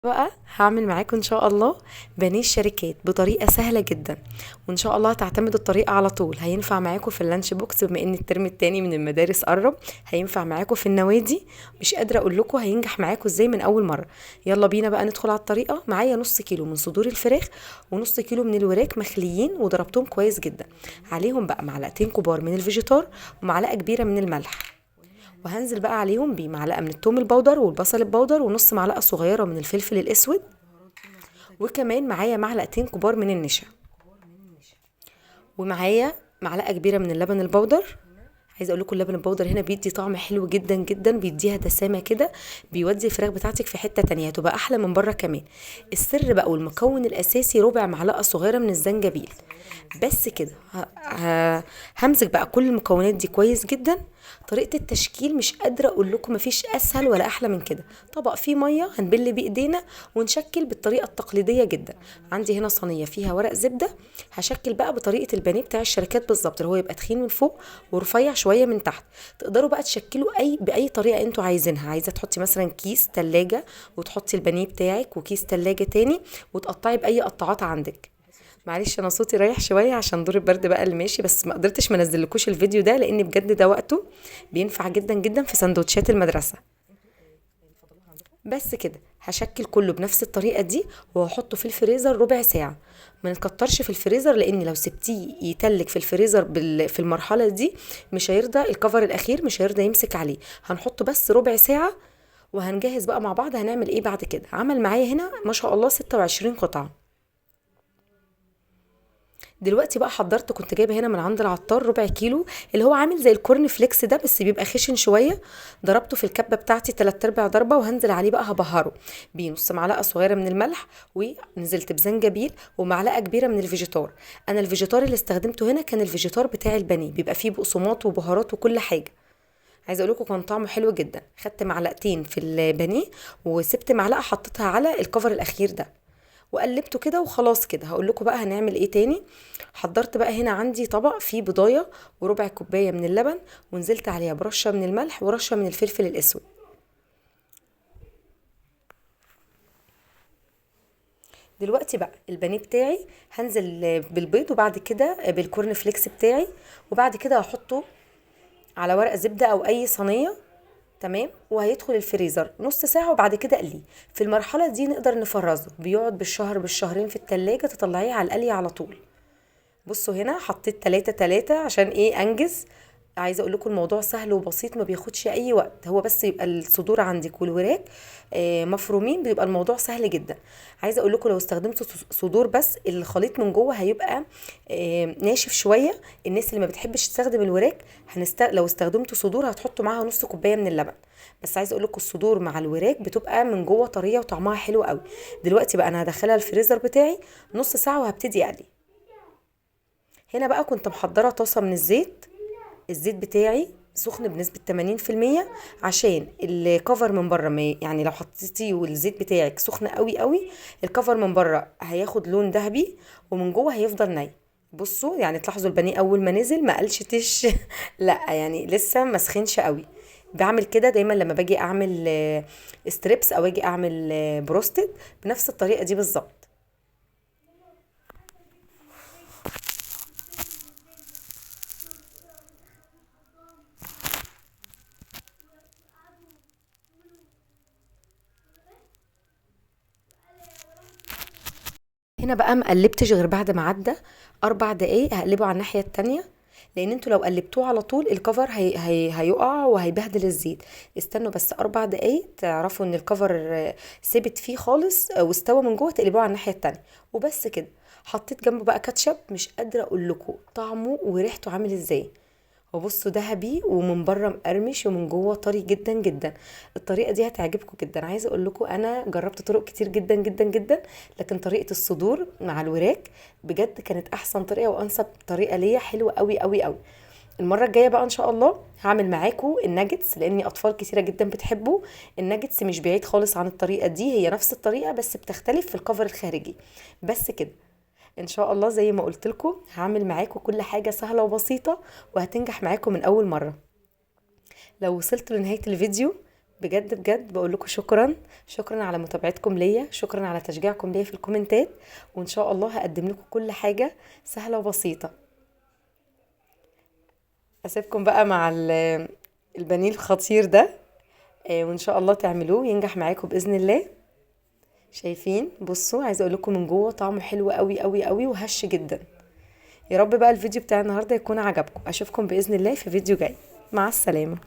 بقى هعمل معاكم ان شاء الله بانيه الشركات بطريقه سهله جدا، وان شاء الله هتعتمدوا الطريقه على طول. هينفع معاكم في اللانش بوكس بما ان الترم التاني من المدارس قرب، هينفع معاكم في النوادي. مش قادره اقول لكم هينجح معاكم ازاي من اول مره. يلا بينا بقى ندخل على الطريقه. معايا نص كيلو من صدور الفراخ ونص كيلو من الوراك مخليين وضربتهم كويس جدا، عليهم بقى معلقتين كبار من الفيجيتار ومعلقه كبيره من الملح، وهنزل بقى عليهم بمعلقه من الثوم البودر والبصل البودر ونص معلقه صغيره من الفلفل الاسود، وكمان معايا معلقتين كبار من النشا، ومعايا معلقه كبيره من اللبن البودر. عايزه اقول لكم اللبن البودر هنا بيدي طعم حلو جدا جدا، بيديها دسامه كده، بيودي الفراخ بتاعتك في حته تانية هتبقى احلى من بره كمان. السر بقى والمكون الاساسي ربع معلقه صغيره من الزنجبيل. بس كده همزج بقى كل المكونات دي كويس جدا. طريقه التشكيل مش قادره اقول لكم، مفيش اسهل ولا احلى من كده. طبق فيه ميه هنبل بايدينا ونشكل بالطريقه التقليديه جدا. عندي هنا صينيه فيها ورق زبده، هشكل بقى بطريقه البانيه بتاع الشركات بالظبط، اللي هو يبقى تخين من فوق ورفيع شويه من تحت. تقدروا بقى تشكلوا باي طريقه انتوا عايزينها. عايزه تحطي مثلا كيس تلاجة وتحطي البانيه بتاعك، وكيس تلاجة تاني وتقطعي باي قطاعات عندك. معلش انا صوتي رايح شويه عشان دور البرد بقى اللي ماشي، بس ما قدرتش منزلكوش الفيديو ده لان بجد ده وقته بينفع جدا جدا في سندوتشات المدرسه. بس كده هشكل كله بنفس الطريقه دي وهحطه في الفريزر ربع ساعه. ما نكترش في الفريزر لان لو سبتيه يتلج في الفريزر في المرحله دي مش هيرضى الكفر الاخير، مش هيرضى يمسك عليه. هنحطه بس ربع ساعه وهنجهز بقى مع بعض هنعمل ايه بعد كده. عمل معايا هنا ما شاء الله 26 قطعه. دلوقتي بقى حضرت، كنت جايبه هنا من عند العطار ربع كيلو اللي هو عامل زي الكورن فليكس ده بس بيبقى خشن شويه. ضربته في الكبه بتاعتي 3 ارباع ضربه، وهنزل عليه بقى هبهره بنص معلقه صغيره من الملح، ونزلت بزنجبيل ومعلقه كبيره من الفيجيتار. انا الفيجيتار اللي استخدمته هنا كان الفيجيتار بتاع البانيه، بيبقى فيه بقسماط وبهارات وكل حاجه. عايزه اقول لكم كان طعمه حلو جدا. خدت معلقتين في البانيه وسبت معلقه حطيتها على الكفر الاخير ده وقلبته كده وخلاص. كده هقول لكم بقى هنعمل ايه تاني. حضرت بقى هنا عندي طبق فيه بضايه وربع كوبايه من اللبن، ونزلت عليها برشه من الملح ورشه من الفلفل الاسود. دلوقتي بقى البانيه بتاعي هنزل بالبيض وبعد كده بالكورن فليكس بتاعي، وبعد كده هحطه على ورق زبده او اي صينيه. تمام، وهيدخل الفريزر نص ساعة وبعد كده اقليه. في المرحلة دي نقدر نفرزه، بيقعد بالشهر بالشهرين في التلاجة، تطلعيه على القلي على طول. بصوا هنا حطيت 3 عشان ايه انجز. عايزه اقول لكم الموضوع سهل وبسيط، ما بياخدش اي وقت. هو بس يبقى الصدور عندك والوراك مفرومين، بيبقى الموضوع سهل جدا. عايزه اقول لكم لو استخدمتوا صدور بس الخليط من جوه هيبقى ناشف شويه. الناس اللي ما بتحبش تستخدم الوراك لو استخدمتوا صدور هتحطوا معاها نص كوبايه من اللبن. بس عايزه اقول لكم الصدور مع الوراك بتبقى من جوه طريه وطعمها حلو قوي. دلوقتي بقى انا هدخلها الفريزر بتاعي نص ساعه وهبتدي اقلي. هنا بقى كنت محضرة طاسة من الزيت. الزيت بتاعي سخن بنسبة 80% عشان الكفر من بره، ما يعني لو حطيتيه والزيت بتاعك سخن قوي قوي الكفر من بره هياخد لون ذهبي ومن جوه هيفضل ني. بصوا يعني تلاحظوا البانيه اول ما نزل ما قالش تش لا يعني لسه ما سخنش قوي. بعمل كده دايما لما باجي اعمل ستريبس او اجي اعمل بروستد بنفس الطريقة دي بالظبط. هنا بقى مقلبتش غير بعد ما عدى 4 دقايق، هقلبه على الناحية التانية لان انتوا لو قلبتوه على طول الكفر هيقع وهيبهدل الزيت. استنوا بس 4 دقايق تعرفوا ان الكفر ثبت فيه خالص واستوى من جوه، تقلبوه على الناحية التانية وبس كده. حطيت جنبه بقى كاتشب، مش قادرة اقول لكم طعمه وريحته عامل ازاي. وبصوا ذهبي ومن بره مقرمش ومن جوه طري جدا جدا. الطريقه دي هتعجبكم جدا. عايزه اقول لكم انا جربت طرق كتير جدا جدا جدا، لكن طريقه الصدور مع الوراك بجد كانت احسن طريقه وانسب طريقه ليا، حلوه قوي قوي قوي. المره الجايه بقى ان شاء الله هعمل معاكم الناجتس لاني اطفال كتيره جدا بتحبه. الناجتس مش بعيد خالص عن الطريقه دي، هي نفس الطريقه بس بتختلف في الكفر الخارجي. بس كده ان شاء الله زي ما قلت لكم هعمل معاكم كل حاجه سهله وبسيطه وهتنجح معاكم من اول مره. لو وصلت لنهايه الفيديو بجد بجد بقول لكم شكرا، شكرا على متابعتكم ليا، شكرا على تشجيعكم ليا في الكومنتات، وان شاء الله هقدم لكم كل حاجة سهلة وبسيطة. اسيبكم بقى مع البانيه الخطير ده، وان شاء الله تعملوه ينجح معاكم باذن الله. شايفين؟ بصوا، عايزه اقول لكم من جوه طعمه حلو قوي قوي قوي وهش جدا. يا رب بقى الفيديو بتاع النهارده يكون عجبكم. اشوفكم باذن الله في فيديو جاي. مع السلامه.